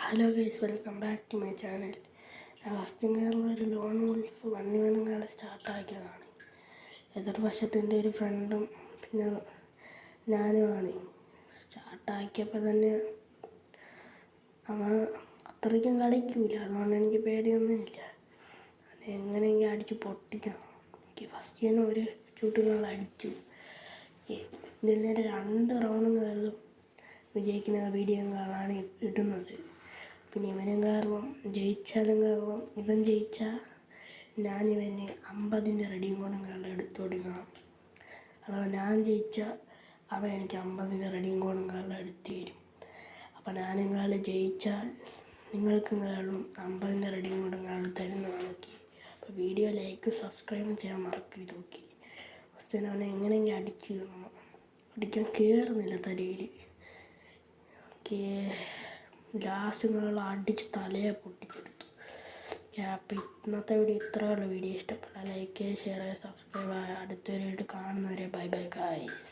Hello guys, welcome back to my channel. ഞാൻ first കയറുന്ന ഒരു ലോൺ വുൾഫ് വന്യമനം കാലം സ്റ്റാർട്ടാക്കിയതാണ്. എതിർവശത്ത് എൻ്റെ ഒരു ഫ്രണ്ടും പിന്നെ ഞാനുമാണ്. സ്റ്റാർട്ടാക്കിയപ്പോൾ തന്നെ അവൻ അത്രയ്ക്കും കളിക്കൂല, അതുകൊണ്ട് എനിക്ക് പേടിയൊന്നുമില്ല. അത് എങ്ങനെയെങ്കിലും അടിച്ച് പൊട്ടിക്കണം. എനിക്ക് ഫസ്റ്റ് തന്നെ ഒരു ചൂട്ടുകൾ അടിച്ചു. ഇതിൽ നേരെ 2 റൗണ്ടും കയറും വിജയിക്കുന്ന വീഡിയോകളാണ് ഇടുന്നത്. പിന്നെ ഇവനും കാരണം ജയിച്ചാലും കാരണം ഇവൻ ജയിച്ചാൽ ഞാനിവന് 50-ൻ്റെ റെഡിയും കൂടെ കാരണം എടുത്തു കൊടുക്കണം. അഥവാ ഞാൻ ജയിച്ചാൽ അവൻ എനിക്ക് 50-ൻ്റെ റെഡിയും കൂടെ കാരണം എടുത്തു തരും. അപ്പോൾ ഞാനും കാലം ജയിച്ചാൽ നിങ്ങൾക്കും കാരണം 50-ൻ്റെ റെഡിയും കൂടെ കാരണം തരുന്നതാണ്. അപ്പോൾ വീഡിയോ ലൈക്ക് സബ്സ്ക്രൈബ് ചെയ്യാൻ മറക്കരുത്. നോക്കി ഫസ്റ്റ് തന്നെ അവനെ എങ്ങനെയെങ്കിലും അടിക്കാൻ കയറുന്നില്ല തലയിൽ. ലാസ്റ്റ് അടിച്ച് തലയെ പൊട്ടിച്ചെടുത്തു. അപ്പോൾ ഇന്നത്തെ വീഡിയോ ഇത്രയുള്ള വീഡിയോ ഇഷ്ടപ്പെട്ടാൽ ലൈക്ക് ചെയ്യുക, ഷെയർ ചെയ്യുക, സബ്സ്ക്രൈബ് ചെയ്യുക. അടുത്തൊരു വീഡിയോ കാണുന്നവരെ ബൈ ബൈ ഗൈസ്.